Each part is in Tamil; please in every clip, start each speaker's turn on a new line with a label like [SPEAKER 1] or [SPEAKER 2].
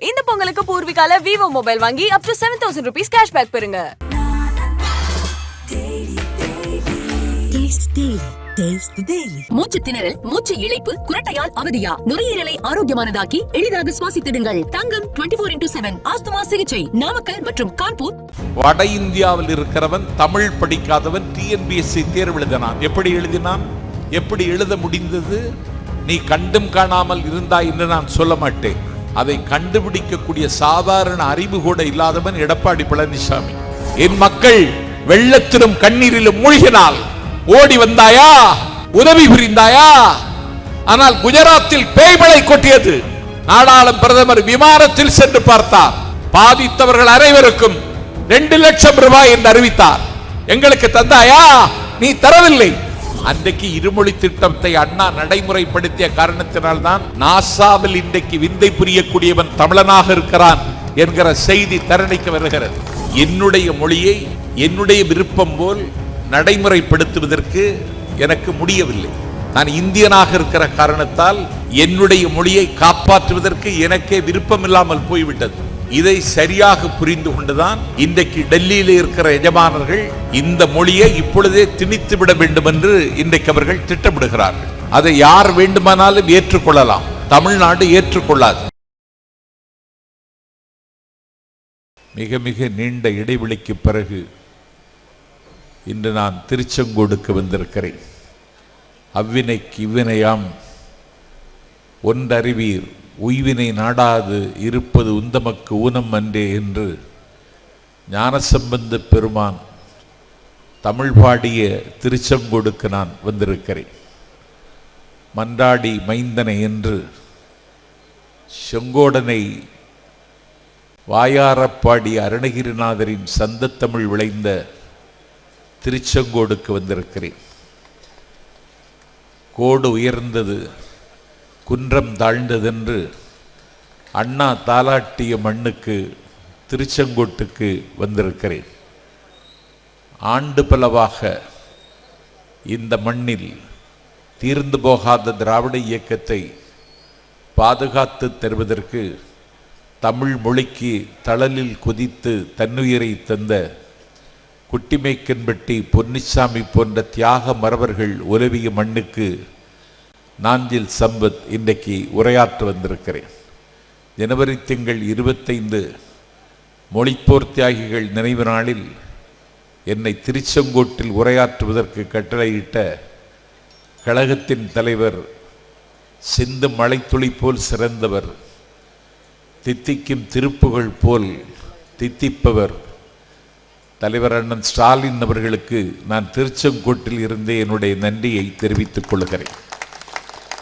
[SPEAKER 1] இந்த பொங்கலுக்கு பூர்விகால விவோ மொபைல் வாங்கி up to 7,000 rupees cashback பெறுங்க.
[SPEAKER 2] மூச்சு திணறல், மூச்சு இழைப்பு, குரட்டையால் அவதியா, நுரையீரலை ஆரோக்கியமானதாக்கி எளிதாக சுவாசித்திடுங்கள். தங்கம் 24x7 ஆஸ்துமா சிகிச்சை நாமக்கல் மற்றும் கான்பூர்.
[SPEAKER 3] வட இந்தியாவில் இருக்கிறவன் தமிழ் படிக்காதவன் டிஎன்பிஎஸ்சி தேர்வு எழுதினான். எப்படி எழுதினான்? எப்படி எழுத முடிந்தது? நீ கண்டும் காணாமல் இருந்தாய் என்று நான் சொல்ல மாட்டேன். அதை கண்டுபிடிக்கக்கூடிய சாதாரண அறிவு கூட இல்லாதவன் எடப்பாடி பழனிசாமி. என் மக்கள் வெள்ளத்திலும் கண்ணீரிலும் மூழ்கினால் ஓடி வந்தாயா? உதவி புரிந்தாயா? ஆனால் குஜராத்தில் பேய்மழை கொட்டியது. நாடாளும் பிரதமர் விமானத்தில் சென்று பார்த்தார். பாதித்தவர்கள் அனைவருக்கும் 2 லட்சம் ரூபாய் என்று அறிவித்தார். எங்களுக்கு தந்தாயா? நீ தரவில்லை. அன்றைக்கு இருமொழி திட்டத்தை அண்ணா நடைமுறைப்படுத்திய காரணத்தினால் தான் நாசாவில் இன்றைக்கு விந்தை புரியக்கூடியவன் தமிழனாக இருக்கிறான் என்கிற செய்தி தரணிக்கு வருகிறது. என்னுடைய மொழியை என்னுடைய விருப்பம் போல் நடைமுறைப்படுத்துவதற்கு எனக்கு முடியவில்லை. நான் இந்தியனாக இருக்கிற காரணத்தால் என்னுடைய மொழியை காப்பாற்றுவதற்கு எனக்கே விருப்பம் இல்லாமல் போய்விட்டது. இதை சரியாக புரிந்து கொண்டுதான் இன்றைக்கு டெல்லியில் இருக்கிற எஜமானர்கள் இந்த மொழியை இப்பொழுதே திணித்து விட வேண்டும் என்று இன்றைக்கு அவர்கள் திட்டமிடுகிறார்கள். அதை யார் வேண்டுமானாலும் ஏற்றுக்கொள்ளலாம், தமிழ்நாடு ஏற்றுக்கொள்ளாது. மிக மிக நீண்ட இடைவெளிக்கு பிறகு இன்று நான் திருச்செங்கோடுக்கு வந்திருக்கிறேன். அவ்வினைக்கு இவ்வினையாம் ஒன்றறிவீர், உய்வினை நாடாது இருப்பது உந்தமக்கு ஊனம் அன்றே என்று ஞானசம்பந்த பெருமான் தமிழ் பாடிய திருச்செங்கோடுக்கு நான் வந்திருக்கிறேன். மன்றாடி மைந்தனை என்று செங்கோடனை வாயாரப்பாடிய அருணகிரிநாதரின் சந்தத்தமிழ் விளைந்த திருச்செங்கோடுக்கு வந்திருக்கிறேன். கோடு உயர்ந்தது, குன்றம் தாழ்ந்ததென்று அண்ணா தாலாட்டிய மண்ணுக்கு திருச்செங்கோட்டுக்கு வந்திருக்கிறேன். ஆண்டு பலவாக இந்த மண்ணில் தீர்ந்து போகாத திராவிட இயக்கத்தை பாதுகாத்து தருவதற்கு தமிழ் மொழிக்கு தழலில் குதித்து தன்னுயிரை தந்த குட்டிமைக்கன்பட்டி பொன்னிச்சாமி போன்ற தியாக மறவர்கள் உலவிய மண்ணுக்கு நாஞ்சில் சம்பத் இன்றைக்கு உரையாற்ற வந்திருக்கிறேன். ஜனவரி திங்கள் 25 மொழிப்போர் தியாகிகள் நினைவு நாளில் என்னை திருச்செங்கோட்டில் உரையாற்றுவதற்கு கட்டளையிட்ட கழகத்தின் தலைவர், சிந்து மழைத்துளி போல் சிறந்தவர், தித்திக்கும் திருப்புகள் போல் தித்திப்பவர் தலைவர் அண்ணன் ஸ்டாலின் அவர்களுக்கு நான் திருச்செங்கோட்டில் இருந்தே என்னுடைய நன்றியை தெரிவித்துக் கொள்கிறேன்.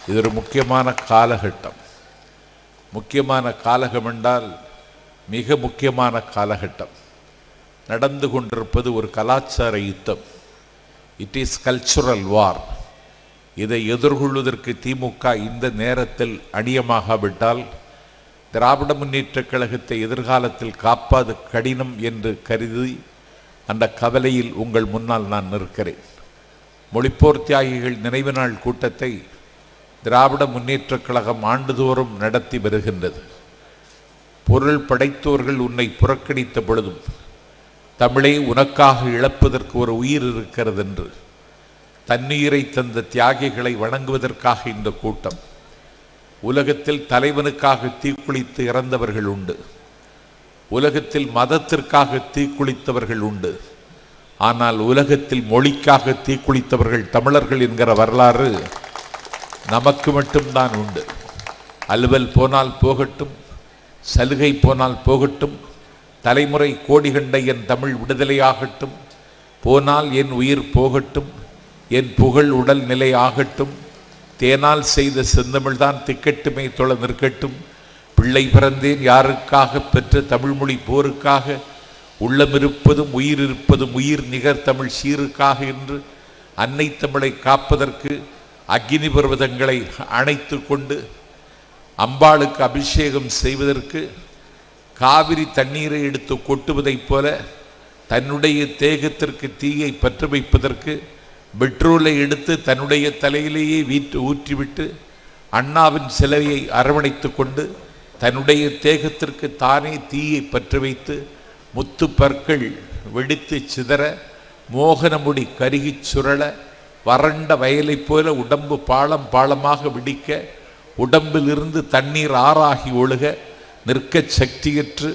[SPEAKER 3] இது ஒரு முக்கியமான காலகட்டம். முக்கியமான காலகம் என்றால் மிக முக்கியமான காலகட்டம். நடந்து கொண்டிருப்பது ஒரு கலாச்சார யுத்தம். இட் இஸ் கல்ச்சுரல் வார். இதை எதிர்கொள்வதற்கு திமுக இந்த நேரத்தில் அணியமாகாவிட்டால் திராவிட முன்னேற்றக் கழகத்தை எதிர்காலத்தில் காப்பாது கடினம் என்று கருதி அந்த கவலையில் உங்கள் முன்னால் நான் நிற்கிறேன். மொழிப்போர் தியாகிகள் நினைவு நாள் கூட்டத்தை திராவிட முன்னேற்றக் கழகம் ஆண்டுதோறும் நடத்தி வருகின்றது. பொருள் படைத்தோர்கள் உன்னை புறக்கணித்த பொழுதும் தமிழை உனக்காக இழப்பதற்கு ஒரு உயிர் இருக்கிறது என்று தன்னுயிரை தந்த தியாகிகளை வணங்குவதற்காக இந்த கூட்டம். உலகத்தில் தலைவனுக்காக தீக்குளித்து இறந்தவர்கள் உண்டு, உலகத்தில் மதத்திற்காக தீக்குளித்தவர்கள் உண்டு, ஆனால் உலகத்தில் மொழிக்காக தீக்குளித்தவர்கள் தமிழர்கள் என்கிற வரலாறு நமக்கு மட்டும்தான் உண்டு. அலுவல் போனால் போகட்டும், சலுகை போனால் போகட்டும், தலைமுறை கோடி கண்ட என் தமிழ் விடுதலையாகட்டும், போனால் என் உயிர் போகட்டும், என் புகழ் உடல் நிலை ஆகட்டும், தேனால் செய்த செந்தமிழ்தான் திக்கட்டுமே தொழ நிற்கட்டும், பிள்ளை பிறந்தேன் யாருக்காக பெற்ற தமிழ்மொழி போருக்காக, உள்ளமிருப்பதும் உயிர் இருப்பதும் உயிர் நிகர் தமிழ் சீருக்காக என்று அன்னை தமிழை காப்பதற்கு அக்னி பர்வதங்களை அணைத்து கொண்டு அம்பாளுக்கு அபிஷேகம் செய்வதற்கு காவிரி தண்ணீரை எடுத்து கொட்டுவதைப் போல தன்னுடைய தேகத்திற்கு தீயை பற்ற வைப்பதற்கு பெட்ரோலை எடுத்து தன்னுடைய தலையிலேயே ஊற்றிவிட்டு அண்ணாவின் சிலையை அரவணைத்து கொண்டு தன்னுடைய தேகத்திற்கு தானே தீயை பற்ற வைத்து முத்து பற்கள் வெடித்து சிதற, மோகனமுடி கருகிச் சுரள, வறண்ட வயலைப் போல உடம்பு பாளம் பாளமாக வெடிக்க, உடம்பிலிருந்து தண்ணீர் ஆறாகி ஒழுக, நிற்க சக்தியற்று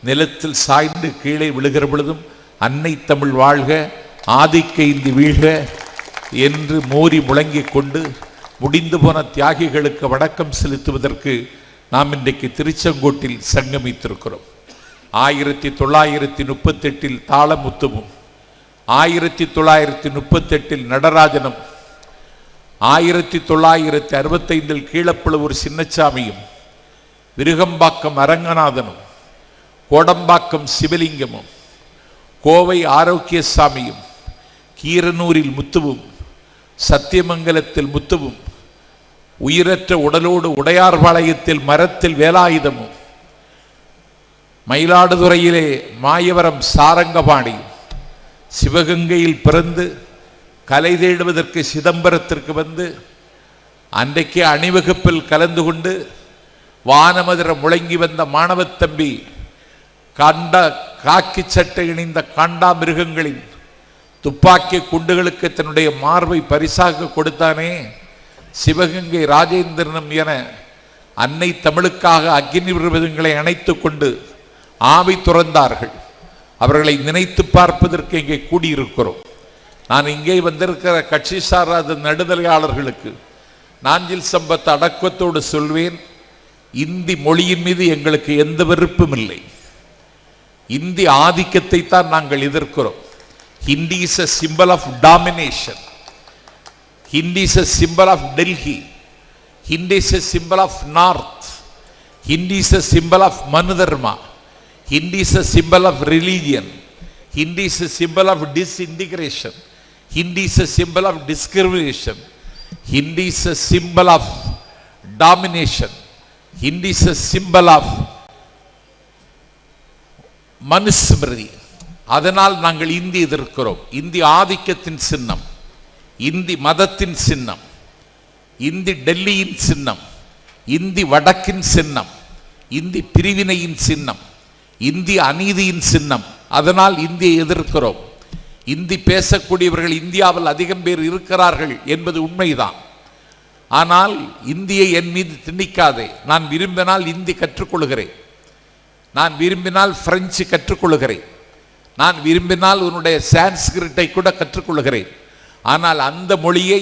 [SPEAKER 3] நிலத்தில் சாய்ந்து கீழே விழுகிற பொழுதும் அன்னை தமிழ் வாழ்க, ஆதிக்க இந்தி வீழ்க என்று மோரி முழங்கிக் கொண்டு முடிந்து போன தியாகிகளுக்கு வணக்கம் செலுத்துவதற்கு நாம் இன்றைக்கு திருச்செங்கோட்டில் சங்கமித்திருக்கிறோம். 1938 தாளமுத்துவும், 1938 நடராஜனும், 1965 கீழப்பழுவூர் சின்னச்சாமியும், விருகம்பாக்கம் அரங்கநாதனும், கோடம்பாக்கம் சிவலிங்கமும், கோவை ஆரோக்கியசாமியும், கீரனூரில் முத்துவும், சத்தியமங்கலத்தில் முத்துவும், உயிரற்ற உடலோடு உடையார்பாளையத்தில் மரத்தில் வேலாயுதமும், மயிலாடுதுறையிலே மாயவரம் சாரங்கபாணியும், சிவகங்கையில் பிறந்து கலை தேடுவதற்கு சிதம்பரத்திற்கு வந்து அன்றைக்கு அணிவகுப்பில் கலந்து கொண்டு வானமதுர முழங்கி வந்த மாணவத்தம்பி காக்கி சட்டை இணைந்த காண்டா மிருகங்களின் துப்பாக்கி குண்டுகளுக்கு தன்னுடைய மார்பை பரிசாக கொடுத்தானே, சிவகங்கை ராஜேந்திரனும் என அன்னை தமிழுக்காக அக்னி விருதுகளை அணைத்து கொண்டு ஆவி துறந்தார்கள். அவர்களை நினைத்து பார்ப்பதற்கு இங்கே கூடியிருக்கிறோம். நான் இங்கே வந்திருக்கிற கட்சி சாராத நடுதலையாளர்களுக்கு நாஞ்சில் சம்பத் அடக்கத்தோடு சொல்வேன், இந்தி மொழியின் மீது எங்களுக்கு எந்த வெறுப்பும் இல்லை. இந்தி ஆதிக்கத்தை தான் நாங்கள் எதிர்க்கிறோம். Hindi is a symbol of domination. Hindi is a symbol of Delhi. Hindi is a symbol of North. Hindi is a symbol of Manudharma. Hindi is a symbol of religion. Hindi is a symbol of disintegration. Hindi is a symbol of discrimination. Hindi is a symbol of domination. Hindi is a symbol of Manusmriti. அதனால் நாங்கள் இந்தி எதிர்க்கிறோம். இந்தி ஆதிக்கத்தின் சின்னம், இந்தி மதத்தின் சின்னம், இந்தி டெல்லியின் சின்னம், இந்தி வடக்கின் சின்னம், இந்தி பிரிவினையின் சின்னம், இந்தி அநீதியின் சின்னம். அதனால் இந்தியை எதிர்க்கிறோம். இந்தி பேசக்கூடியவர்கள் இந்தியாவில் அதிகம் பேர் இருக்கிறார்கள் என்பது உண்மைதான். ஆனால் இந்தியை என் மீது திணிக்காதே. நான் விரும்பினால் இந்தி கற்றுக்கொள்கிறேன், நான் விரும்பினால் பிரெஞ்சு கற்றுக்கொள்கிறேன், நான் விரும்பினால் உன்னுடைய சான்ஸ்கிரிட்டை கூட கற்றுக்கொள்கிறேன். ஆனால் அந்த மொழியை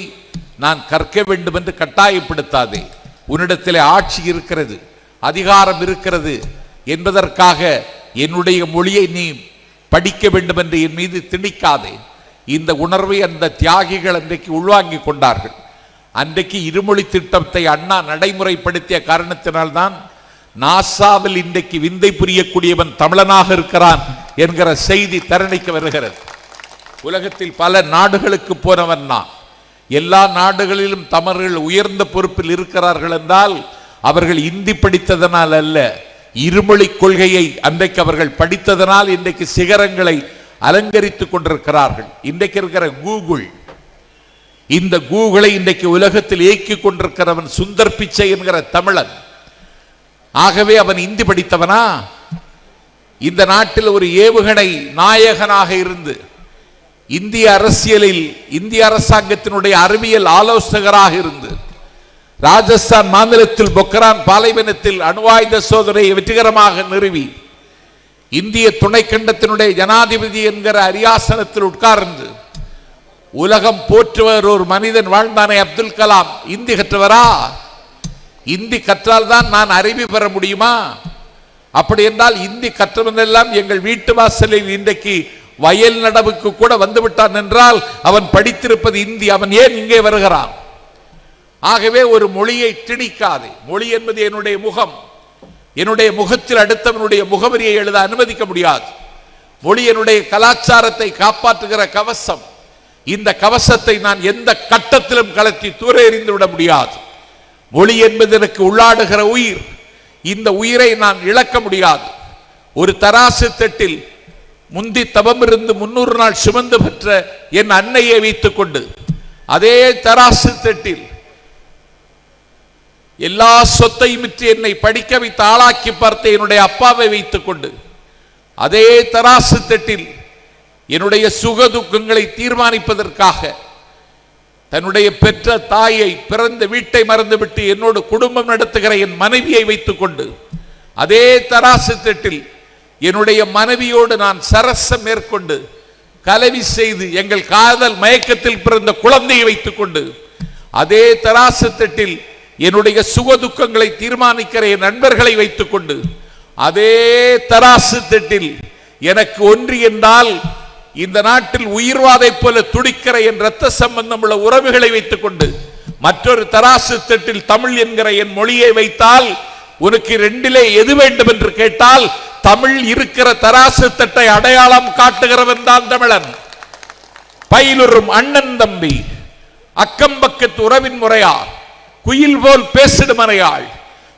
[SPEAKER 3] நான் கற்க வேண்டும் என்று கட்டாயப்படுத்தாதே. உன்னிடத்தில் ஆட்சி இருக்கிறது, அதிகாரம் இருக்கிறது என்பதற்காக என்னுடைய மொழியை நீ படிக்க வேண்டும் என்று என் மீது திணிக்காதே. இந்த உணர்வை அந்த தியாகிகள் அன்றைக்கு உள்வாங்கி கொண்டார்கள். அன்றைக்கு இருமொழி திட்டத்தை அண்ணா நடைமுறைப்படுத்திய காரணத்தினால்தான் நாசாவில் இன்றைக்கு விந்தை புரியக்கூடியவன் தமிழனாக இருக்கிறான் என்கிற செய்தி தரணிக்கு வருகிறது. உலகத்தில் பல நாடுகளுக்கு போனவன் நான். எல்லா நாடுகளிலும் தமிழர்கள் உயர்ந்த பொறுப்பில் இருக்கிறார்கள் என்றால் அவர்கள் இந்தி படித்ததனால் அல்ல, இருமொழி கொள்கையை அன்றைக்கு அவர்கள் படித்ததனால் இன்றைக்கு சிகரங்களை அலங்கரித்துக் கொண்டிருக்கிறார்கள். இன்றைக்கு இருக்கிற கூகுள், இந்த கூகுளை இன்றைக்கு உலகத்தில் இயக்கிக் கொண்டிருக்கிறவன் சுந்தர் பிச்சை என்கிற தமிழன். ஆகவே அவன் இந்தி படித்தவனா? இந்த நாட்டில் ஒரு ஏவுகணை நாயகனாக இருந்து இந்திய அரசியலில் இந்திய அரசாங்கத்தினுடைய அறிவியல் ஆலோசகராக இருந்து ராஜஸ்தான் மாநிலத்தில் பொக்ரான் பாலைவனத்தில் அணுவாயுத சோதனையை வெற்றிகரமாக நிறுவி இந்திய துணைக்கண்டத்தினுடைய ஜனாதிபதி என்கிற அரியாசனத்தில் உட்கார்ந்து உலகம் போற்றுவர் ஒரு மனிதன் வாழ்ந்தானே அப்துல் கலாம் இந்தி கற்றவரா? இந்தி கற்றால் தான் நான் அறிவு பெற முடியுமா? அப்படி என்றால் இந்தி கற்றவனெல்லாம் எங்கள் வீட்டு வாசலில் இன்றைக்கு வயல் நடவுக்கு கூட வந்துவிட்டான் என்றால் அவன் படித்திருப்பது இந்தி. அவன் ஏன் இங்கே வருகிறான்? ஆகவே ஒரு மொழியை திணிக்காதே. மொழி என்பது என்னுடைய முகம். என்னுடைய முகத்தில் அடுத்தவனுடைய முகவரியை எழுத அனுமதிக்க முடியாது. மொழி என்னுடைய கலாச்சாரத்தை காப்பாற்றுகிற கவசம். இந்த கவசத்தை நான் எந்த கட்டத்திலும் கலத்தி தூர எறிந்து விட முடியாது. மொழி என்பது எனக்கு உள்ளாடுகிற உயிர். இந்த உயிரை நான் இழக்க முடியாது. ஒரு தராசு தட்டில் முந்தி தவம் இருந்து 300 நாள் சுமந்து பெற்ற என் அன்னையை வைத்துக் கொண்டு அதே தராசு தட்டில் எல்லா சொத்தையும் விற்று என்னை படிக்க வைத்து ஆளாக்கி பார்த்த என்னுடைய அப்பாவை வைத்துக் கொண்டு அதே தராசு தட்டில் என்னுடைய சுக துக்கங்களை தீர்மானிப்பதற்காக தன்னுடைய பெற்ற தாயை, பிறந்த வீட்டை மறந்துவிட்டு என்னோடு குடும்பம் நடத்துகிற என் மனைவியை வைத்துக் கொண்டு அதே தராசு தட்டில் என்னுடைய மனைவியோடு நான் சரசம் மேற்கொண்டு கலவி செய்து எங்கள் காதல் மயக்கத்தில் பிறந்த குழந்தையை வைத்துக் கொண்டு அதே தராசு தட்டில் என்னுடைய சுக துக்கங்களை தீர்மானிக்கிற என் நண்பர்களை வைத்துக் கொண்டு அதே தராசு தட்டில் எனக்கு ஒன்று என்றால் இந்த நாட்டில் உயிர்வாதை போல துடிக்கிற என் இரத்த சம்பந்தம் உள்ள உறவுகளை வைத்துக் கொண்டு மற்றொரு தராசு தட்டில் தமிழ் என்கிற என் மொழியை வைத்தால் உனக்கு ரெண்டிலே எது வேண்டும் என்று கேட்டால் தமிழ் இருக்கிற தராசு தட்டை அடையாளம் காட்டுகிறவன் தான் தமிழன். பயிலுறும் அண்ணன் தம்பி, அக்கம் பக்கத்து உறவின் முறையார், குயில் போல் பேசிடும் மறையாள்,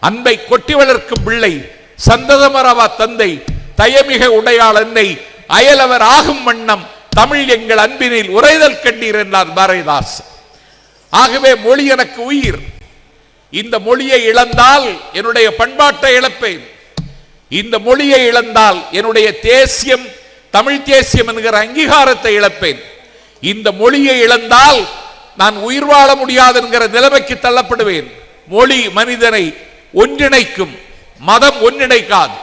[SPEAKER 3] அன்பை கொட்டி வளர்க்கும் பிள்ளை, சந்ததமரவா தந்தை, தயமிக உடையாள் என்னை அயலவர் ஆகும் வண்ணம் தமிழ் எங்கள் அன்பினில் உரைதல் கண்டீர் என்றார் பாரதிதாஸ். ஆகவே மொழி எனக்கு உயிர். இந்த மொழியை இழந்தால் என்னுடைய பண்பாட்டை இழப்பேன். இந்த மொழியை இழந்தால் என்னுடைய தேசியம், தமிழ் தேசியம் என்கிற அங்கீகாரத்தை இழப்பேன். இந்த மொழியை இழந்தால் நான் உயிர் வாழ முடியாது என்கிற நிலைமைக்கு தள்ளப்படுவேன். மொழி மனிதனை ஒன்றிணைக்கும், மதம் ஒன்றிணைக்காது,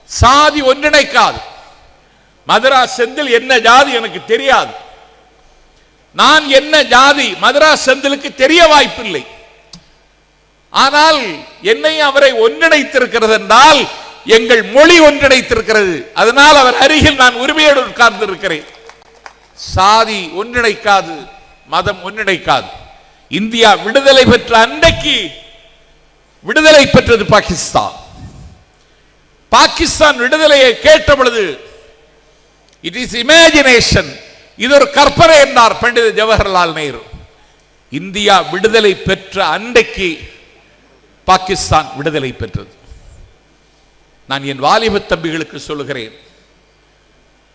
[SPEAKER 3] சாதி ஒன்றிணைக்காது. மதராஸ் செந்தில் என்ன ஜாதி எனக்கு தெரியாது, நான் என்ன ஜாதி மதராஸ் செந்திலுக்கு தெரிய வாய்ப்பில்லை. ஆனால் என்னை அவரை ஒன்றிணைத்திருக்கிறது என்றால் எங்கள் மொழி ஒன்றிணைத்திருக்கிறது. அதனால் அவர் அருகில் நான் உரிமையோடு உட்கார்ந்து இருக்கிறேன். சாதி ஒன்றிணைக்காது, மதம் ஒன்றிணைக்காது. இந்தியா விடுதலை பெற்ற அன்றைக்கு விடுதலை பெற்றது பாகிஸ்தான். பாகிஸ்தான் விடுதலையை கேட்ட பொழுது இட் இஸ் இமேஜினேஷன், இது ஒரு கற்பனை என்றார் பண்டித ஜவஹர்லால் நேரு. இந்தியா விடுதலை பெற்ற அன்றைக்கு பாகிஸ்தான் விடுதலை பெற்றது. நான் என் வாலிப தம்பிகளுக்கு சொல்லுகிறேன்,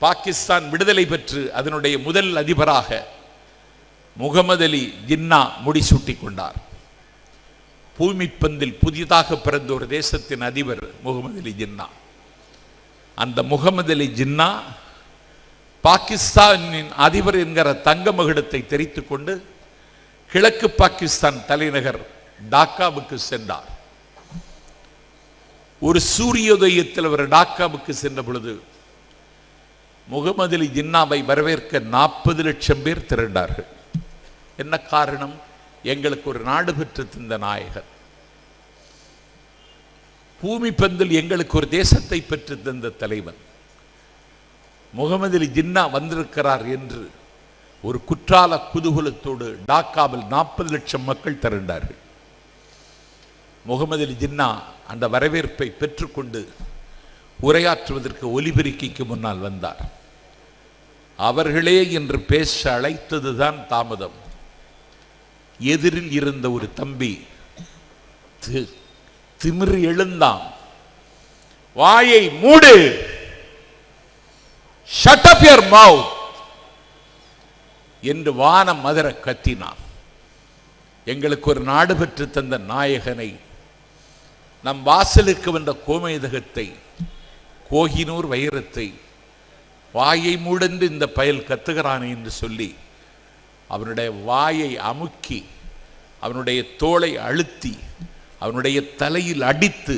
[SPEAKER 3] பாகிஸ்தான் விடுதலை பெற்று அதனுடைய முதல் அதிபராக முகமது அலி ஜின்னா முடிசூட்டிக் கொண்டார். பூமிப்பந்தில் புதிதாக பிறந்த ஒரு தேசத்தின் அதிபர் முகமது அலி ஜின்னா. அந்த முகமது அலி ஜின்னா பாகிஸ்தானின் அதிபர் என்கிற தங்க மகுடத்தை தெரித்துக் கொண்டு கிழக்கு பாகிஸ்தான் தலைநகர் டாக்காவுக்கு சென்றார். ஒரு சூரியோதயத்தில் அவர் டாக்காவுக்கு சென்ற பொழுது முகமது அலி ஜின்னாவை வரவேற்க 40 லட்சம் பேர் திரண்டார்கள். என்ன காரணம்? எங்களுக்கு ஒரு நாடு பெற்று தந்த நாயகர், பூமி பந்தில் எங்களுக்கு ஒரு தேசத்தை பெற்று தந்த தலைவன் முகமது அலி ஜின்னா வந்திருக்கிறார் என்று ஒரு குற்றால குதூகலத்தோடு டாக்காவில் 40 லட்சம் மக்கள் திரண்டார்கள். முகமது அலி ஜின்னா அந்த வரவேற்பை பெற்றுக்கொண்டு உரையாற்றுவதற்கு ஒலிபெருக்கிக்கு முன்னால் வந்தார். அவர்களே என்று பேச அழைத்ததுதான் தாமதம். எதிரில் இருந்த ஒரு தம்பி திமிரி எழுந்தான். வாயை மூடு, shut up your mouth என்று வானம் மதர கத்தினான். எங்களுக்கு ஒரு நாடு பெற்று தந்த நாயகனை, நம் வாசலுக்கு வந்த கோமேதகத்தை, கோஹினூர் வைரத்தை வாயை மூடென்று இந்த பயல் கத்துகிறானே என்று சொல்லி அவனுடைய வாயை அமுக்கி அவனுடைய தோளை அழுத்தி அவனுடைய தலையில் அடித்து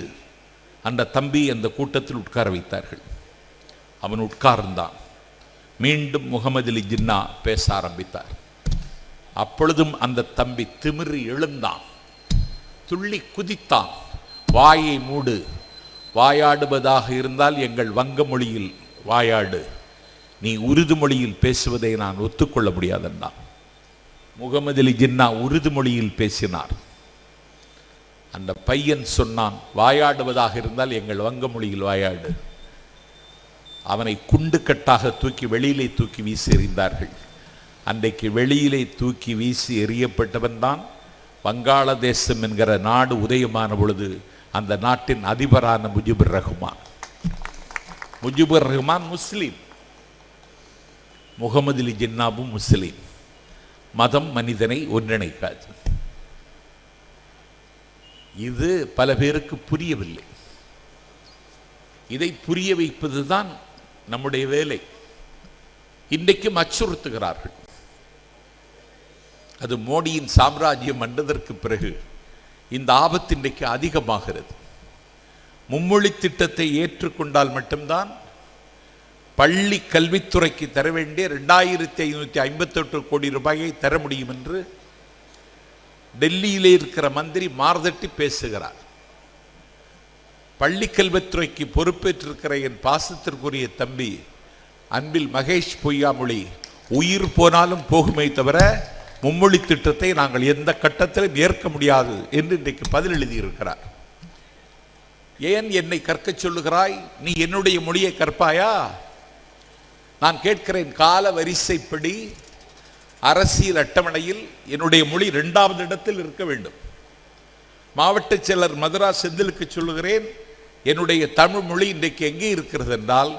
[SPEAKER 3] அந்த தம்பி அந்த கூட்டத்தில் உட்கார வைத்தார்கள். அவன் உட்கார்ந்தான். மீண்டும் முகமது அலி ஜின்னா பேச ஆரம்பித்தார். அப்பொழுதும் அந்த தம்பி திமிரி எழுந்தான், துள்ளி குதித்தான். வாயை மூடு, வாயாடுவதாக இருந்தால் எங்கள் வங்க மொழியில் வாயாடு, நீ உருது மொழியில் பேசுவதை நான் ஒத்துக்கொள்ள முடியாதென்றான். முகமது அலி ஜின்னா உருது மொழியில் பேசினார். அந்த பையன் சொன்னான், வாயாடுவதாக இருந்தால் எங்கள் வங்க மொழியில் வாயாடு. அவனை குண்டு கட்டாக தூக்கி வெளியிலே தூக்கி வீசி எறிந்தார்கள். அன்றைக்கு வெளியிலே தூக்கி வீசி எறியப்பட்டவன் தான் வங்காளதேசம் என்கிற நாடு உதயமான பொழுது அந்த நாட்டின் அதிபரான முஜிபுர் ரஹ்மான். முஜிபுர் ரஹ்மான் முஸ்லீம், முகமது அலி ஜின்னாவும் முஸ்லீம். மதம் மனிதனை ஒன்றிணைக்காது. இது பல பேருக்கு புரியவில்லை. இதை புரிய வைப்பதுதான் நம்முடைய வேலை. இன்றைக்கும் அச்சுறுத்துகிறார்கள். அது மோடியின் சாம்ராஜ்யம் வந்ததற்கு பிறகு இந்த ஆபத்து இன்றைக்கு அதிகமாகிறது. மும்மொழி திட்டத்தை ஏற்றுக்கொண்டால் மட்டும்தான் பள்ளி கல்வித்துறைக்கு தர வேண்டிய 2558 கோடி ரூபாயை தர முடியும் என்று டெல்லியிலே இருக்கிற மந்திரி மார்தட்டி பேசுகிறார். பள்ளி கல்வித்துறைக்கு பொறுப்பேற்றிருக்கிற என் பாசத்திற்குரிய தம்பி அன்பில் மகேஷ் பொய்யாமொழி உயிர் போனாலும் போகுமே தவிர மும்மொழி திட்டத்தை நாங்கள் எந்த கட்டத்திலும் ஏற்க முடியாது என்று இன்றைக்கு பதில் எழுதியிருக்கிறார். ஏன் என்னை கற்க சொல்லுகிறாய்? நீ என்னுடைய மொழியை கற்பாயா? நான் கேட்கிறேன், கால வரிசைப்படி அரசியல் அட்டவணையில் என்னுடைய மொழி 2வது இடத்தில் இருக்க வேண்டும். மாவட்ட செயலர் மதுரா செந்திலுக்கு சொல்லுகிறேன், என்னுடைய தமிழ் மொழி இன்றைக்கு எங்கே இருக்கிறது என்றால்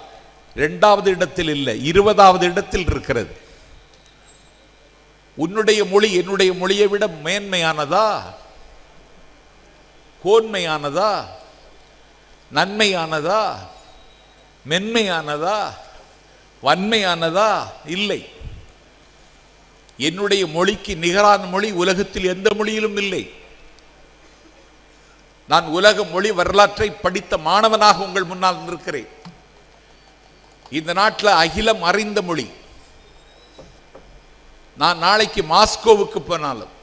[SPEAKER 3] 2வது இடத்தில் இல்லை, 20வது இடத்தில் இருக்கிறது. உன்னுடைய மொழி என்னுடைய மொழியை விட மேன்மையானதா, கோன்மையானதா, நன்மையானதா, மென்மையானதா, வன்மையானதா? இல்லை. என்னுடைய மொழிக்கு நிகரான மொழி உலகத்தில் எந்த மொழியிலும் இல்லை. நான் உலக மொழி வரலாற்றை படித்த மாணவனாக உங்கள் முன்னால் இருக்கிறேன். இந்த நாட்டில் அகிலம் அறிந்த மொழி. நான் நாளைக்கு மாஸ்கோவுக்கு போனாலும்,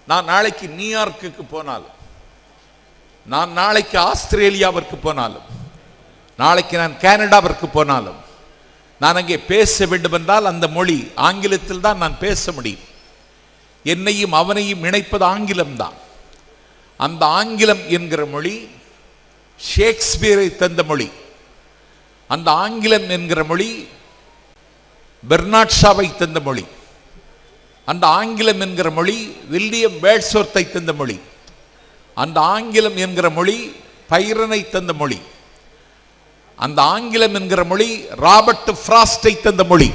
[SPEAKER 3] நான் நாளைக்கு நியூயார்க்குக்கு போனாலும், நான் நாளைக்கு ஆஸ்திரேலியாவிற்கு போனாலும், நாளைக்கு நான் கனடாவிற்கு போனாலும், நான் அங்கே பேச வேண்டும் என்றால் அந்த மொழி ஆங்கிலத்தில் தான் நான் பேச முடியும். என்னையும் அவனையும் இணைப்பது ஆங்கிலம்தான். அந்த ஆங்கிலம் என்கிற மொழி ஷேக்ஸ்பியரை தந்த மொழி. அந்த ஆங்கிலம் என்கிற மொழி பெர்னாட் ஷாவை தந்த மொழி. அந்த ஆங்கிலம் என்கிற மொழி வில்லியம் வேர்ட்ஸ்வொர்த்தை தந்த மொழி. அந்த ஆங்கிலம் என்கிற மொழி பைரனை தந்த மொழி. அந்த ஆங்கிலம் என்கிற மொழி ராபர்ட் ஃப்ராஸ்டை தந்த மொழி.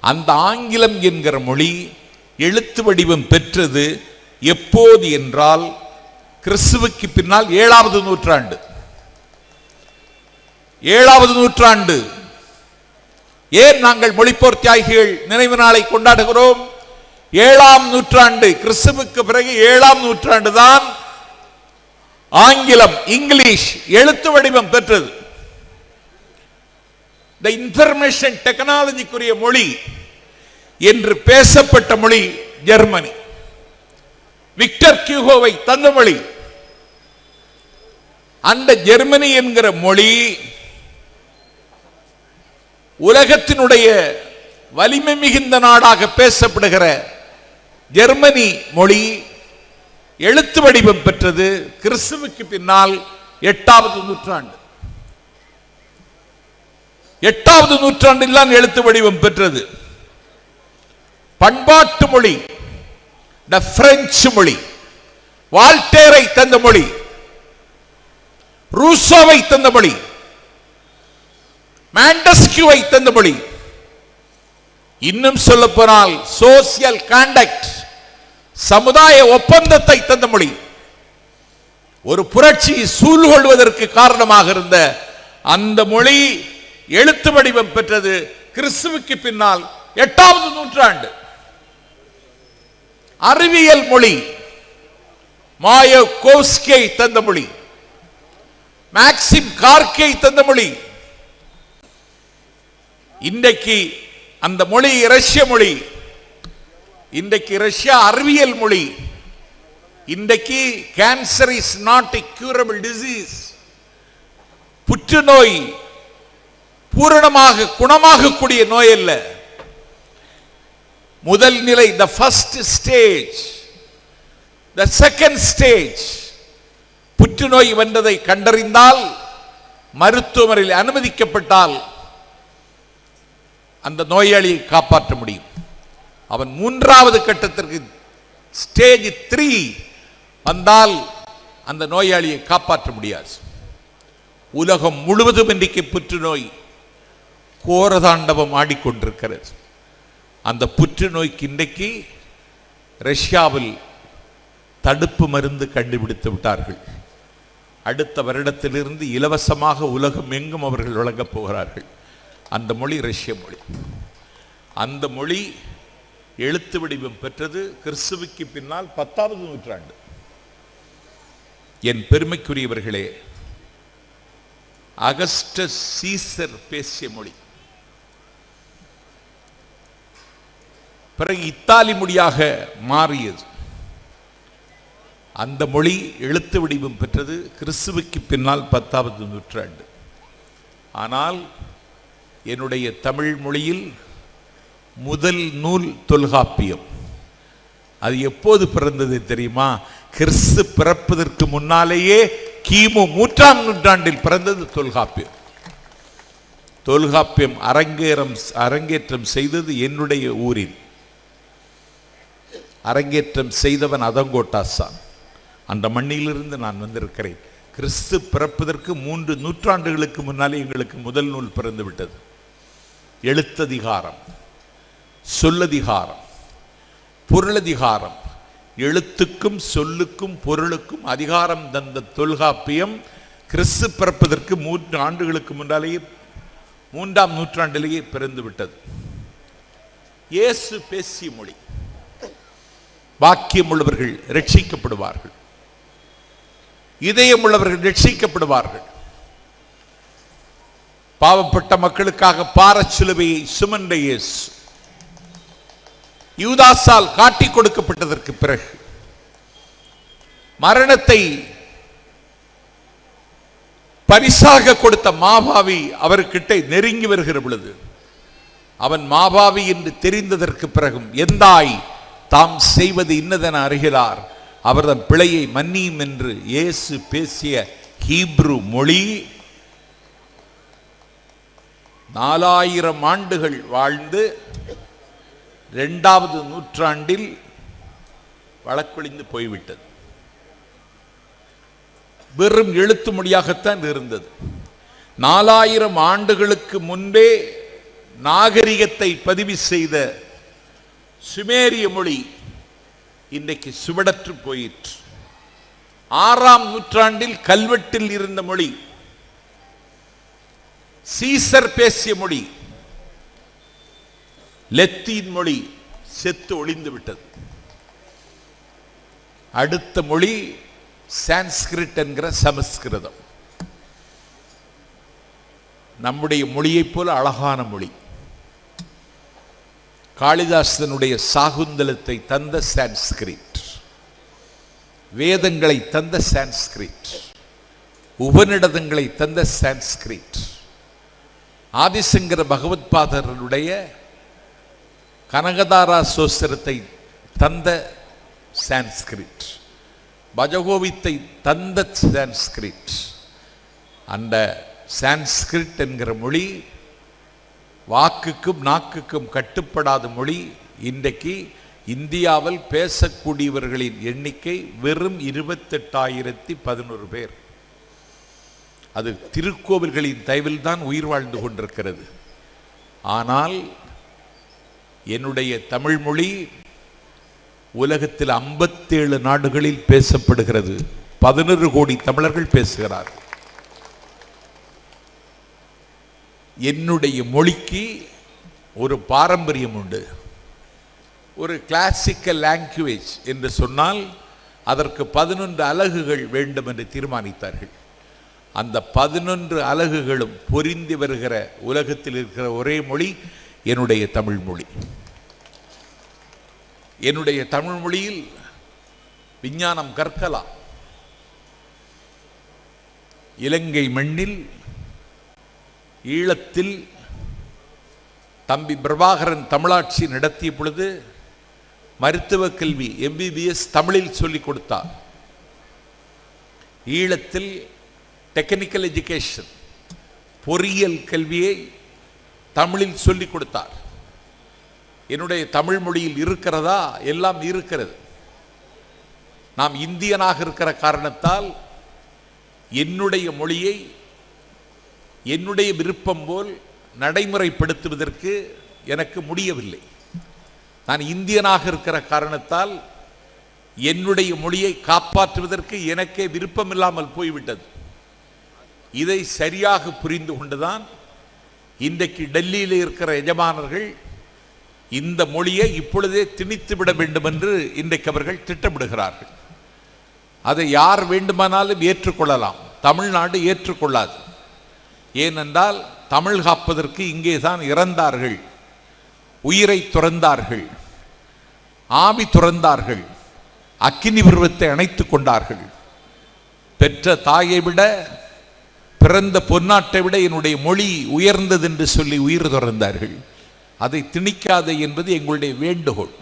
[SPEAKER 3] அந்த ஆங்கிலம் என்கிற மொழி எழுத்து வடிவம் பெற்றது எப்போது என்றால் கிறிஸ்துவுக்கு பின்னால் 7வது நூற்றாண்டு. 7வது நூற்றாண்டு. ஏன் நாங்கள் மொழிப்போர் தியாகிகள் நினைவு நாளை கொண்டாடுகிறோம்? 7ஆம் நூற்றாண்டு, கிறிஸ்துவுக்கு பிறகு 7ஆம் நூற்றாண்டு தான் ஆங்கிலம், இங்கிலீஷ் எழுத்து வடிவம் பெற்றது. The information டெக்னாலஜிக்குரிய மொழி என்று பேசப்பட்ட மொழி ஜெர்மனி. விக்டர் கியூகோவை தந்த மொழி. அந்த ஜெர்மனி என்கிற மொழி உலகத்தினுடைய வலிமை மிகுந்த நாடாக பேசப்படுகிற ஜெர்மனி மொழி எழுத்து வடிவம் பெற்றது கிறிஸ்துவுக்கு பின்னால் 8வது நூற்றாண்டு. 8வது நூற்றாண்டில் தான் எழுத்து வடிவம் பெற்றது. பண்பாட்டு மொழி பிரெஞ்சு மொழி, வால்டேரை தந்த மொழி, ரூசோவை தந்த மொழி, மாண்டஸ்கியூவை தந்த மொழி. இன்னும் சொல்ல போனால் சோசியல் கான்டக்ட், சமுதாய ஒப்பந்தத்தை தந்த மொழி. ஒரு புரட்சி சூழ்கொள்வதற்கு காரணமாக இருந்த அந்த மொழி எழுத்து வடிவம் பெற்றது கிறிஸ்துவுக்கு பின்னால் 8வது நூற்றாண்டு. அறிவியல் மொழி மாயகோவ்ஸ்கியை தந்த மொழி, மேக்சிம் கார்கை தந்த மொழி. இன்றைக்கு அந்த மொழி ரஷ்ய மொழி. இன்றைக்கு ரஷ்யா அறிவியல் மொழி. இன்றைக்கு cancer is not a curable disease. புற்றுநோய் பூரணமாக குணமாகக்கூடிய நோய் அல்ல. முதல் நிலை, the first stage, the second stage. புற்றுநோய் வந்ததை கண்டறிந்தால், மருத்துவமனையில் அனுமதிக்கப்பட்டால் அந்த நோயாளியை காப்பாற்ற முடியும். அவன் 3வது கட்டத்திற்கு ஸ்டேஜ் 3 வந்தால் அந்த நோயாளியை காப்பாற்ற முடியாது. உலகம் முழுவதும் இன்றைக்கு புற்றுநோய் கோரதாண்டவம் ஆடிக்கொண்டிருக்கிறது. அந்த புற்றுநோய்க்கு இன்றைக்கு ரஷ்யாவில் தடுப்பு மருந்து கண்டுபிடித்து விட்டார்கள். அடுத்த வருடத்திலிருந்து இலவசமாக உலகம் எங்கும் அவர்கள் வழங்கப் போகிறார்கள். அந்த மொழி ரஷ்ய மொழி. அந்த மொழி எழுத்து வடிவம் பெற்றது கிறிஸ்துவுக்கு பின்னால் 10வது நூற்றாண்டு. என் பெருமைக்குரியவர்களே, அகஸ்டஸ் சீசர் பேசிய மொழி பிறகு இத்தாலி மொழியாக மாறியது. அந்த மொழி எழுத்து வடிவம் பெற்றது கிறிஸ்துவுக்கு பின்னால் 10வது நூற்றாண்டு. ஆனால் என்னுடைய தமிழ் மொழியில் முதல் நூல் தொல்காப்பியம். அது எப்போது பிறந்தது தெரியுமா? கிறிஸ்து பிறப்பதற்கு முன்னாலேயே கிமு 3ஆம் நூற்றாண்டில் பிறந்தது தொல்காப்பியம். தொல்காப்பியம் அரங்கேற்றம் செய்தது என்னுடைய ஊரில். அரங்கேற்றம் செய்தவன் அதங்கோட்டாசான். அந்த மண்ணிலிருந்து நான் வந்திருக்கிறேன். கிறிஸ்து பிறப்பதற்கு 3 நூற்றாண்டுகளுக்கு முன்னாலே எங்களுக்கு முதல் நூல் பிறந்து விட்டது. எழுத்ததிகாரம், சொல்லதிகாரம், பொருளதிகாரம், எழுத்துக்கும் சொல்லுக்கும் பொருளுக்கும் அதிகாரம் தந்த தொல்காப்பியம் கிறிஸ்து பிறப்பதற்கு 3 ஆண்டுகளுக்கு முன்னாலேயே 3ஆம் நூற்றாண்டிலேயே பிறந்து விட்டது. இயேசு பேசிய மொழி. வாக்கியம் உள்ளவர்கள் ரட்சிக்கப்படுவார்கள், இதயம் உள்ளவர்கள் ரட்சிக்கப்படுவார்கள். பாவப்பட்ட மக்களுக்காக பாரச்சிலுவையை சுமந்த இயேசு யூதாசால் காட்டிக் கொடுக்கப்பட்டதற்கு பிறகு மரணத்தை பரிசாக கொடுத்த மாபாவி அவர்கிட்ட நெருங்கி வருகிற பொழுது அவன் மாபாவி என்று தெரிந்ததற்கு பிறகும் எந்தாய் தாம் செய்வது இன்னதென அறிகிறார், அவர்தம் பிழையை மன்னியும் என்று இயேசு பேசிய ஹீப்ரு மொழி 4000 ஆண்டுகள் வாழ்ந்து 2வது நூற்றாண்டில் வழக்கொழிந்து போய்விட்டது. வெறும் எழுத்து மொழியாகத்தான் இருந்தது. 4000 ஆண்டுகளுக்கு முன்பே நாகரிகத்தை பதிவு செய்த சுமேரிய மொழி இன்றைக்கு சுவடற்று போயிற்று. 6ஆம் நூற்றாண்டில் கல்வெட்டில் இருந்த மொழி, சீசர் பேசிய மொழி, லத்தீன் மொழி செத்து ஒளிந்து விட்டது. அடுத்த மொழி சான்ஸ்கிரிட் என்கிற சமஸ்கிருதம். நம்முடைய மொழியைப் போல அழகான மொழி. காளிதாசனுடைய சாகுந்தலத்தை தந்த சான்ஸ்கிரிட், வேதங்களை தந்த சான்ஸ்கிரிட், உபநிடதங்களை தந்த சான்ஸ்கிரிட், ஆதிசங்கர பகவத்பாதருடைய கனகதாரா சோஸ்திரத்தை தந்த சான்ஸ்கிரிட், பஜகோவித்தை தந்த சான்ஸ்கிரிட். அந்த சான்ஸ்கிரிட் என்கிற மொழி வாக்குக்கும் நாக்குக்கும் கட்டுப்படாத மொழி. இன்றைக்கு இந்தியாவில் பேசக்கூடியவர்களின் எண்ணிக்கை வெறும் 28,011 பேர். அது திருக்கோவில்களின் தயவில் தான் உயிர் வாழ்ந்து கொண்டிருக்கிறது. ஆனால் என்னுடைய தமிழ் மொழி உலகத்தில் 57 நாடுகளில் பேசப்படுகிறது. 11 கோடி தமிழர்கள் பேசுகிறார். என்னுடைய மொழிக்கு ஒரு பாரம்பரியம் உண்டு. ஒரு கிளாசிக்கல் லாங்குவேஜ் என்று சொன்னால் அதற்கு 11 அலகுகள் வேண்டும் என்று தீர்மானித்தார்கள். அந்த 11 அலகுகளும் பொருந்தி வருகிற உலகத்தில் இருக்கிற ஒரே மொழி என்னுடைய தமிழ் மொழி. என்னுடைய தமிழ் மொழியில் விஞ்ஞானம் கற்கலாம். இலங்கை மண்ணில் ஈழத்தில் தம்பி பிரபாகரன் தமிழாட்சி நடத்திய பொழுது மருத்துவ கல்வி MBBS தமிழில் சொல்லிக் கொடுத்தார். ஈழத்தில் டெக்னிக்கல் எஜுகேஷன் பொறியியல் கல்வியை தமிழில் சொல்லிக் கொடுத்தார். என்னுடைய தமிழ் மொழியில் இருக்கிறதா? எல்லாம் இருக்கிறது. நாம் இந்தியனாக இருக்கிற காரணத்தால் என்னுடைய மொழியை என்னுடைய விருப்பம் போல் நடைமுறைப்படுத்துவதற்கு எனக்கு முடியவில்லை. நான் இந்தியனாக இருக்கிற காரணத்தால் என்னுடைய மொழியை காப்பாற்றுவதற்கு எனக்கே விருப்பமில்லாமல் போய்விட்டது. இதை சரியாக புரிந்து கொண்டுதான் இன்றைக்கு டெல்லியில் இருக்கிற எஜமானர்கள் இந்த மொழியை இப்பொழுதே திணித்துவிட வேண்டும் என்று இன்றைக்கு அவர்கள் திட்டமிடுகிறார்கள். அதை யார் வேண்டுமானாலும் ஏற்றுக்கொள்ளலாம், தமிழ்நாடு ஏற்றுக்கொள்ளாது. ஏனென்றால் தமிழ் காப்பதற்கு இங்கே தான் இறந்தார்கள், உயிரை துறந்தார்கள், ஆவி துறந்தார்கள், அக்கினி பருவத்தை அணைத்துக் கொண்டார்கள். பெற்ற தாயை விட, பிறந்த பொன்னாட்டை விட என்னுடைய மொழி உயர்ந்தது என்று சொல்லி உயிர் துறந்தார்கள். அதை திணிக்காதே என்பது எங்களுடைய வேண்டுகோள்,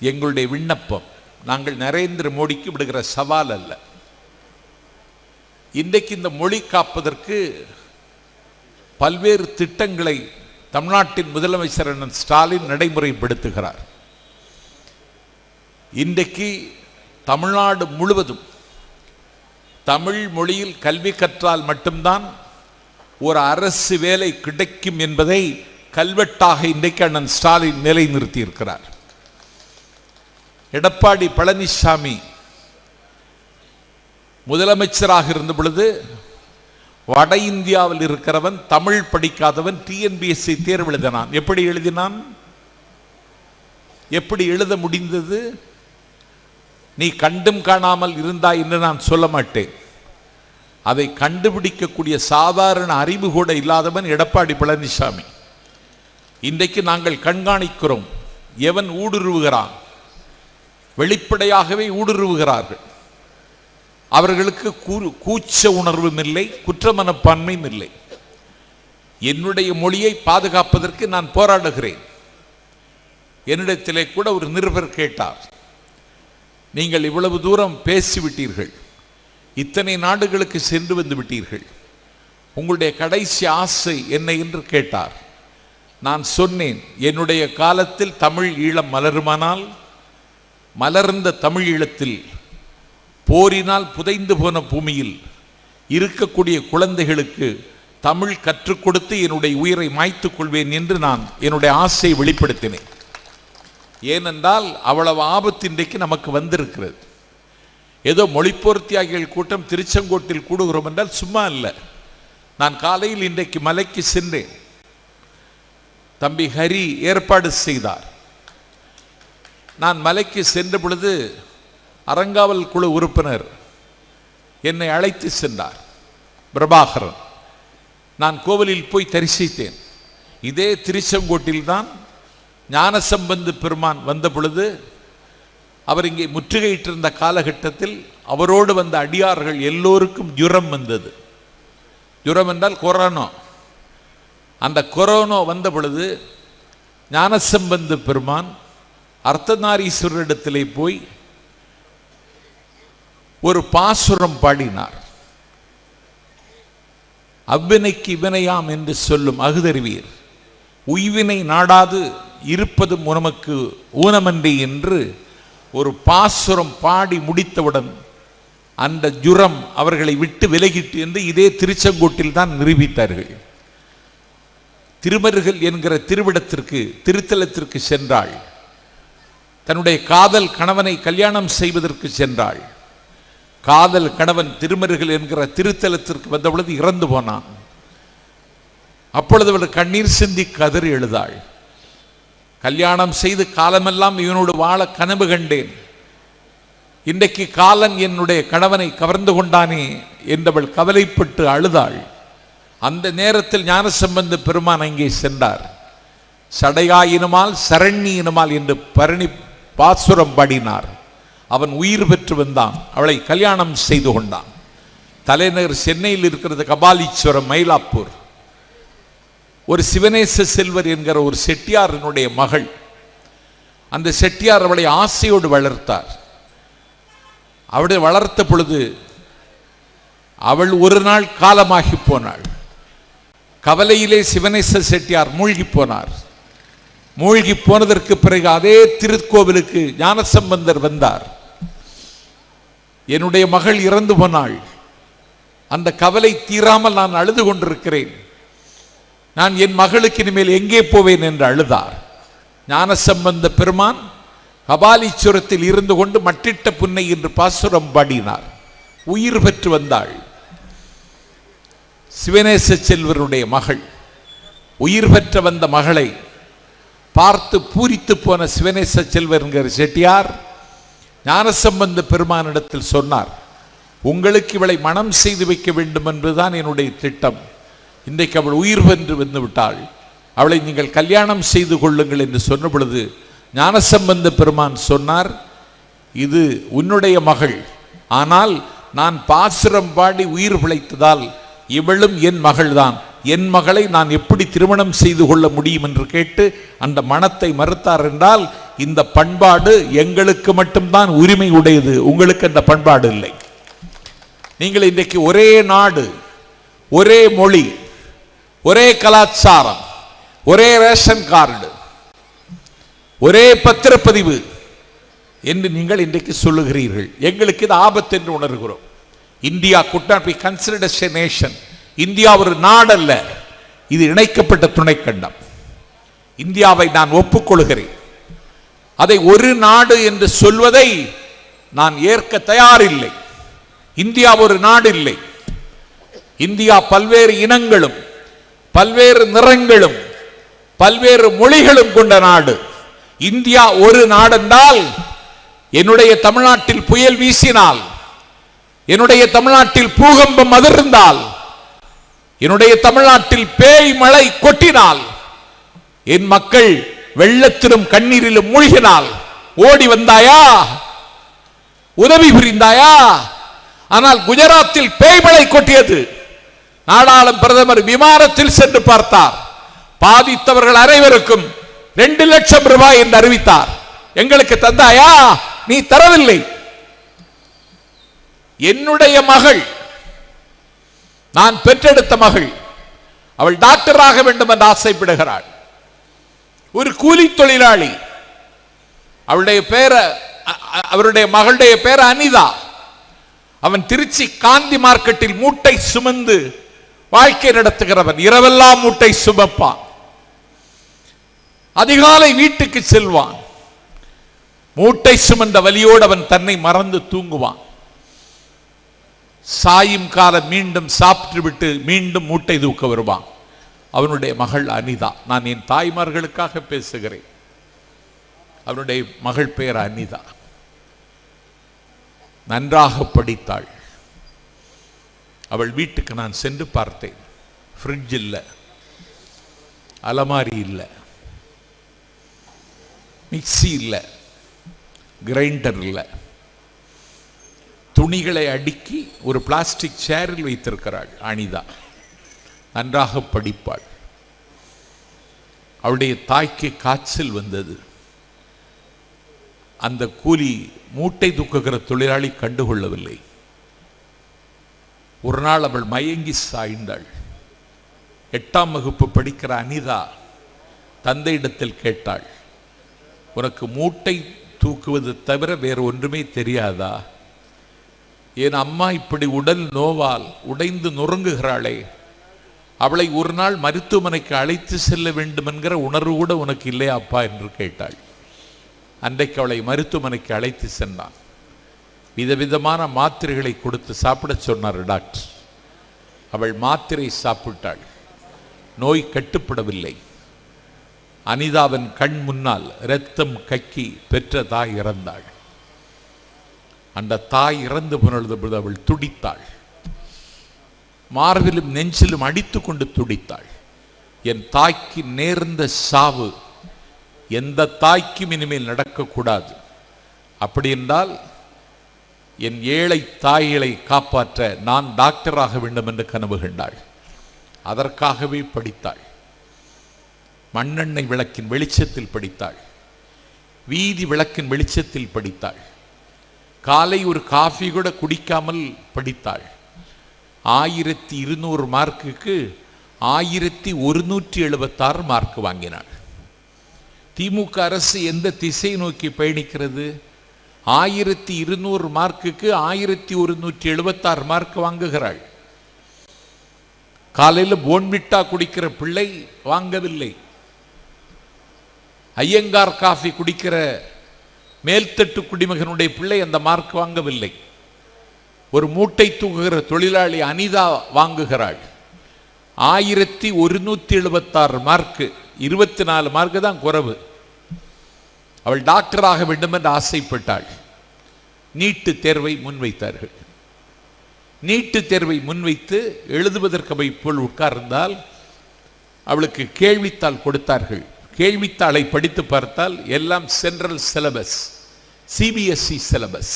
[SPEAKER 3] எங்களுடைய விண்ணப்பம். நாங்கள் நரேந்திர மோடிக்கு விடுகிற சவால் அல்ல. இன்றைக்கு இந்த மொழி காப்பதற்கு பல்வேறு திட்டங்களை தமிழ்நாட்டின் முதலமைச்சர் ஸ்டாலின் நடைமுறைப்படுத்துகிறார். இன்றைக்கு தமிழ்நாடு முழுவதும் தமிழ் மொழியில் கல்வி கற்றால் மட்டும்தான் ஒரு அரசு வேலை கிடைக்கும் என்பதை கல்வெட்டாக இன்றைக்கு அண்ணன் ஸ்டாலின் நிலைநிறுத்தி இருக்கிறார். எடப்பாடி பழனிசாமி முதலமைச்சராக இருந்த பொழுது வட இந்தியாவில் இருக்கிறவன் தமிழ் படிக்காதவன் டிஎன்பிஎஸ்சி தேர்வு எழுதினான். எப்படி எழுதினான்? எப்படி எழுத முடிந்தது? நீ கண்டும் காணாமல் இருந்தாய் என்று நான் சொல்ல மாட்டேன். அதை கண்டுபிடிக்கக்கூடிய சாதாரண அறிவு கூட இல்லாதவன் எடப்பாடி பழனிசாமி. இன்றைக்கு நாங்கள் கண்காணிக்கிறோம், எவன் ஊடுருவுகிறான். வெளிப்படையாகவே ஊடுருவுகிறார்கள். அவர்களுக்கு கூச்ச உணர்வும் இல்லை, குற்ற மனப்பான்மையும் இல்லை. என்னுடைய மொழியை பாதுகாப்பதற்கு நான் போராடுகிறேன். என்னிடத்திலே கூட ஒரு நிருபர் கேட்டார், நீங்கள் இவ்வளவு தூரம் பேசிவிட்டீர்கள், இத்தனை நாடுகளுக்கு சென்று வந்து விட்டீர்கள், உங்களுடைய கடைசி ஆசை என்ன என்று கேட்டார். நான் சொன்னேன், என்னுடைய காலத்தில் தமிழ் ஈழம் மலருமானால் மலர்ந்த தமிழ் ஈழத்தில் போரினால் புதைந்து போன பூமியில் இருக்கக்கூடிய குழந்தைகளுக்கு தமிழ் கற்றுக் கொடுத்து என்னுடைய உயிரை மாய்த்துக் கொள்வேன் என்று நான் என்னுடைய ஆசையை வெளிப்படுத்தினேன். ஏனென்றால் அவ்வளவு ஆபத்து இன்றைக்கு நமக்கு வந்திருக்கிறது. ஏதோ மொழிப்போர் தியாகிகள் கூட்டம் திருச்செங்கோட்டில் கூடுகிறோம் என்றால் சும்மா இல்லை. நான் காலையில் இன்றைக்கு மலைக்கு சென்றேன். தம்பி ஹரி ஏற்பாடு செய்தார். நான் மலைக்கு சென்ற பொழுது அறங்காவல் குழு உறுப்பினர் என்னை அழைத்து சென்றார், பிரபாகரன். நான் கோவிலில் போய் தரிசித்தேன். இதே திருச்செங்கோட்டில் தான் ஞானசம்பந்த பெருமான் வந்த பொழுது அவர் இங்கே முற்றுகையிட்டிருந்த காலகட்டத்தில் அவரோடு வந்த அடியார்கள் எல்லோருக்கும் ஜுரம் வந்தது. ஜுரம் என்றால் கொரோனா. அந்த கொரோனா வந்த பொழுது ஞானசம்பந்த பெருமான் அர்த்தநாரீஸ்வரரிடத்திலே போய் ஒரு பாசுரம் பாடினார். அவ்வினைக்கு இவனையாம் என்று சொல்லும் அகுதறிவீர், உய்வினை நாடாது இருப்பதும் உனக்கு ஊனமன்றி என்று ஒரு பாசுரம் பாடி முடித்தவுடன் அந்த ஜுரம் அவர்களை விட்டு விலகிட்டு என்று இதே திருச்செங்கோட்டில் தான் நிரூபித்தார்கள். திருமருகல் என்கிற திருவிடத்திற்கு, திருத்தலத்திற்கு சென்றாள். தன்னுடைய காதல் கணவனை கல்யாணம் செய்வதற்கு சென்றாள். காதல் கணவன் திருமருகல் என்கிற திருத்தலத்திற்கு வந்த பொழுது இறந்து போனான். அப்பொழுது அவள் கண்ணீர் சிந்தி கதறி எழுதாள். கல்யாணம் செய்து காலமெல்லாம் இவனோடு வாழ கனவு கண்டேன், இன்றைக்கு காலன் என்னுடைய கணவனை கவர்ந்து கொண்டானே என்றவள் கவலைப்பட்டு அழுதாள். அந்த நேரத்தில் ஞானசம்பந்த பெருமான் அங்கே சென்றார். சடையாயினுமால் சரண்யினுமால் என்று பரணி பாசுரம் பாடினார். அவன் உயிர் பெற்று வந்தான், அவளை கல்யாணம் செய்து கொண்டான். தலைநகர் சென்னையில் இருக்கிறது கபாலீஸ்வரம், மயிலாப்பூர். ஒரு சிவனேச செல்வர் என்கிற ஒரு செட்டியாரனுடைய மகள். அந்த செட்டியார் அவளை ஆசையோடு வளர்த்தார். அவளை வளர்த்த பொழுது அவள் ஒரு நாள் காலமாகி போனாள். கவலையிலே சிவனேச செட்டியார் மூழ்கி போனார். மூழ்கி போனதற்கு பிறகு அதே திருக்கோவிலுக்கு ஞானசம்பந்தர் வந்தார். என்னுடைய மகள் இறந்து போனாள், அந்த கவலை தீராமல் நான் அழுது கொண்டிருக்கிறேன், நான் என் மகளுக்கு இனிமேல் எங்கே போவேன் என்று அழுதார். ஞானசம்பந்த பெருமான் கபாலீஸ்வரத்தில் இருந்து கொண்டு மட்டிட்ட புன்னை என்று பாசுரம் பாடினார். உயிர் பெற்று வந்தாள். சிவநேச செல்வருடைய மகள். உயிர் பெற்ற வந்த மகளை பார்த்து பூரித்து போன சிவநேச செல்வர் என்கிற செட்டியார் ஞானசம்பந்த பெருமானிடத்தில் சொன்னார், உங்களுக்கு இவளை மனம் செய்து வைக்க வேண்டும் என்பதுதான் என்னுடைய திட்டம். இன்றைக்கு அவள் உயிர் வென்று வந்து விட்டாள், அவளை நீங்கள் கல்யாணம் செய்து கொள்ளுங்கள் என்று சொன்ன பொழுது ஞானசம்பந்த பெருமான் சொன்னார், இது உன்னுடைய மகள், ஆனால் நான் பாசுரம் பாடி உயிர் பிழைத்ததால் இவளும் என் மகள்தான், என் மகளை நான் எப்படி திருமணம் செய்து கொள்ள முடியும் என்று கேட்டு அந்த மனத்தை மறுத்தார். என்றால் இந்த பண்பாடு எங்களுக்கு மட்டும்தான் உரிமை உடையது, உங்களுக்கு அந்த பண்பாடு இல்லை. நீங்கள் இன்றைக்கு ஒரே நாடு, ஒரே மொழி, ஒரே கலாச்சாரம், ஒரே ரேஷன் கார்டு, ஒரே பத்திரப்பதிவு என்று நீங்கள் இன்றைக்கு சொல்லுகிறீர்கள். எங்களுக்கு இது ஆபத்து என்று உணர்கிறோம். India could not be considered as a nation. India ஒரு நாடல்ல, இது இணைக்கப்பட்ட துணைக்கண்டம். இந்தியாவை நான் ஒப்புக்கொள்கிறேன். அதை ஒரு நாடு என்று சொல்வதை நான் ஏற்க தயாரில்லை. இந்தியா ஒரு நாடு இல்லை. இந்தியா பல்வேறு இனங்களும் பல்வேறு நிறங்களும் பல்வேறு மொழிகளும் கொண்ட நாடு. இந்தியா ஒரு நாடென்றால் என்னுடைய தமிழ்நாட்டில் புயல் வீசினால், என்னுடைய தமிழ்நாட்டில் பூகம்பம் அதிர்ந்தால், என்னுடைய தமிழ்நாட்டில் பேய் மழை கொட்டினால், என் மக்கள் வெள்ளத்திலும் கண்ணீரிலும் மூழ்கினால் ஓடி வந்தாயா? உதவி புரிந்தாயா? ஆனால் குஜராத்தில் பேய் மழை கொட்டியது. நாடாளும் பிரதமர் விமானத்தில் சென்று பார்த்தார். பாதித்தவர்கள் அனைவருக்கும் 2 லட்சம் ரூபாய் என்று அறிவித்தார். எங்களுக்கு தந்தாயா? நீ தரவில்லை. என்னுடைய மகள், நான் பெற்றெடுத்த மகள், அவள் டாக்டராக வேண்டும் என்று ஆசைப்படுகிறாள். ஒரு கூலி தொழிலாளி, அவருடைய மகளுடைய பேர் அனிதா. அவன் திருச்சி காந்தி மார்க்கெட்டில் மூட்டை சுமந்து வாழ்க்கை நடத்துகிறவன். இரவெல்லாம் மூட்டை சுமப்பான். அதிகாலை வீட்டுக்கு செல்வான். மூட்டை சுமந்த வலியோடு அவன் தன்னை மறந்து தூங்குவான். சாயும் காலம் மீண்டும் சாப்பிட்டு விட்டு மீண்டும் மூட்டை தூக்க வருவான். அவனுடைய மகள் அனிதா. நான் என் தாய்மார்களுக்காக பேசுகிறேன். அவனுடைய மகள் பெயர் அனிதா. நன்றாக படித்தாள். அவள் வீட்டுக்கு நான் சென்று பார்த்தேன். ஃப்ரிட்ஜ் இல்லை, அலமாரி இல்லை, மிக்சி இல்லை, கிரைண்டர் இல்லை. துணிகளை அடுக்கி ஒரு பிளாஸ்டிக் சேரில் வைத்திருக்கிறாள் அனிதா. நன்றாக படிப்பாள். அவளுடைய தாய்க்கு காய்ச்சல் வந்தது. அந்த கூலி மூட்டை தூக்குகிற தொழிலாளி கண்டுகொள்ளவில்லை. ஒரு நாள் அவள் மயங்கி சாய்ந்தாள். 8ஆம் வகுப்பு படிக்கிற அனிதா தந்தையிடத்தில் கேட்டாள், உனக்கு மூட்டை தூக்குவது தவிர வேறு ஒன்றுமே தெரியாதா? என் அம்மா இப்படி உடல் நோவால் உடைந்து நொறுங்குகிறாளே, அவளை ஒரு நாள் மருத்துவமனைக்கு அழைத்து செல்ல வேண்டும் என்கிற உணர்வு கூட உனக்கு இல்லையா அப்பா என்று கேட்டாள். அன்றைக்கு அவளை மருத்துவமனைக்கு அழைத்து சென்றான். விதவிதமான மாத்திரைகளை கொடுத்து சாப்பிட சொன்னார் டாக்டர். அவள் மாத்திரை சாப்பிட்டாள். நோய் கட்டுப்படவில்லை. அனிதாவின் கண் முன்னால் இரத்தம் கக்கி பெற்ற தாய் இறந்தாள். அந்த தாய் இறந்து போனது அவள் துடித்தாள். மார்பிலும் நெஞ்சிலும் அடித்து கொண்டு துடித்தாள். என் தாய்க்கு நேர்ந்த சாவு எந்த தாய்க்கும் இனிமேல் நடக்கக்கூடாது. அப்படி என்றால் என் ஏழை தாய்களை காப்பாற்ற நான் டாக்டராக வேண்டும் என்று கனவு கண்டாள். அதற்காகவே படித்தாள். மண்ணெண்ணெய் விளக்கின் வெளிச்சத்தில் படித்தாள். வீதி விளக்கின் வெளிச்சத்தில் படித்தாள். காலை ஒரு காஃபி கூட குடிக்காமல் படித்தாள். 1200 மார்க்குக்கு 1176 மார்க் வாங்கினாள். திமுக அரசு எந்த திசை நோக்கி பயணிக்கிறது? 1200 மார்க்குக்கு 1176 மார்க் வாங்குகிறாள். காலையில் போன்விட்டா குடிக்கிற பிள்ளை வாங்கவில்லை. ஐயங்கார் காஃபி குடிக்கிற மேல்தட்டு குடிமகனுடைய பிள்ளை அந்த மார்க் வாங்கவில்லை. ஒரு மூட்டை தூக்குகிற தொழிலாளி அனிதா வாங்குகிறாள். 1176 மார்க்கு, 24 மார்க்கு தான் குறைவு. அவள் டாக்டர் ஆக வேண்டும் என்று ஆசைப்பட்டாள். நீட்டு தேர்வை முன்வைத்தார்கள். நீட்டு தேர்வை முன்வைத்து எழுதுவதற்கு அவை போல் உட்கார்ந்தால் அவளுக்கு கேள்வித்தாள் கொடுத்தார்கள். கேள்வித்தாளை படித்து பார்த்தால் எல்லாம் சென்ட்ரல் சிலபஸ், சிபிஎஸ்இ சிலபஸ்.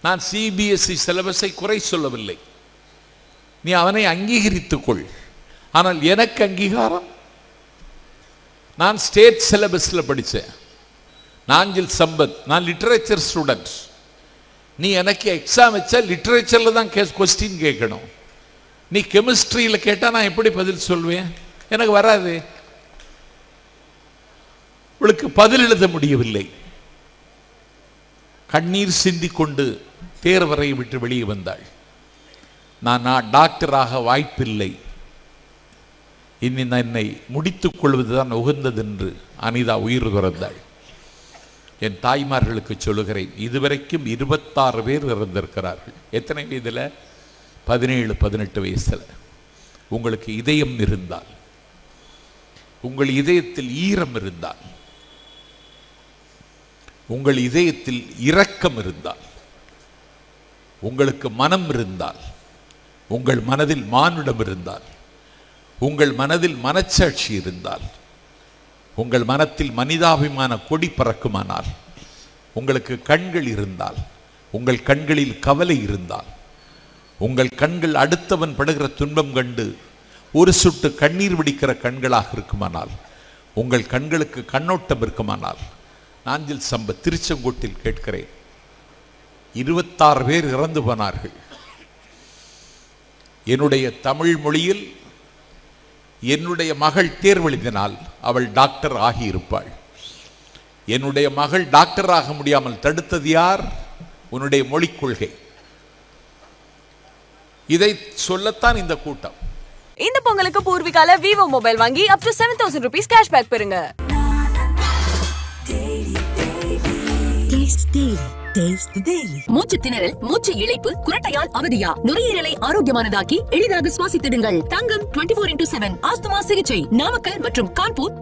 [SPEAKER 3] நான் சிபிஎஸ்இ சிலபஸை குறை சொல்லவில்லை, நீ அவனை அங்கீகரித்துக்கொள். ஆனால் எனக்கு அங்கீகாரம், நான் ஸ்டேட் சிலபஸில் படித்தேன். நாஞ்சில் சம்பத், நான் லிட்ரேச்சர் ஸ்டூடெண்ட். நீ எனக்கு எக்ஸாம் வச்சா லிட்ரேச்சரில் தான் கொஸ்டின் கேட்கணும். நீ கெமிஸ்ட்ரியில் கேட்டால் நான் எப்படி பதில் சொல்வேன்? எனக்கு வராது. அவளுக்கு பதில் எழுத முடியவில்லை. கண்ணீர் சிந்திக்கொண்டு தேர்வரை விட்டு வெளியே வந்தாள். நான் டாக்டராக வாய்ப்பில்லை, இனி என்னை முடித்துக் கொள்வதுதான் உகந்தது என்று அனிதா உயிர் துறந்தாள். என் தாய்மார்களுக்கு சொல்லுகிறேன், இதுவரைக்கும் 26 பேர் இறந்திருக்கிறார்கள். எத்தனை வயதில்? 17-18 வயசில். உங்களுக்கு இதயம் இருந்தால், உங்கள் இதயத்தில் ஈரம் இருந்தால், உங்கள் இதயத்தில் இரக்கம் இருந்தால், உங்களுக்கு மனம் இருந்தால், உங்கள் மனதில் மானுடம் இருந்தால், உங்கள் மனதில் மனச்சாட்சி இருந்தால், உங்கள் மனத்தில் மனிதாபிமான கொடி பறக்குமானால், உங்களுக்கு கண்கள் இருந்தால், உங்கள் கண்களில் கவலை இருந்தால், உங்கள் கண்கள் அடுத்தவன் படுகிற துன்பம் கண்டு ஒரு சொட்டு கண்ணீர் வடிக்கிற கண்களாக இருக்குமானால், உங்கள் கண்களுக்கு கண்ணோட்டம் இருக்குமானால், நாஞ்சில் சம்பத் திருச்செங்கோட்டில் கேட்கிறேன், 26 பேர் இறந்து போனார்கள். என்னுடைய தமிழ் மொழியில் என்னுடைய மகள் தேர்வெழுதினால் அவள் டாக்டர் ஆகியிருப்பாள். என்னுடைய மகள் டாக்டர் ஆக முடியாமல் தடுத்தது யார்? உன்னுடைய மொழிக் கொள்கை. இதை சொல்லத்தான் இந்த கூட்டம்.
[SPEAKER 1] இந்த பொங்கலுக்கு பூர்விகால விவோ மொபைல் வாங்கி up to 7,000 rupees கேஷ்பேக் பெறுங்க.
[SPEAKER 2] மூச்சு திணறல், மூச்சு இழைப்பு, குரட்டையால் அவதியா, நுரையீரலை ஆரோக்கியமானதாக்கி எளிதாக சுவாசித்திடுங்கள். தங்கம் 24/7 ஆஸ்துமா சிகிச்சை நாமக்கல் மற்றும் கான்பூர்.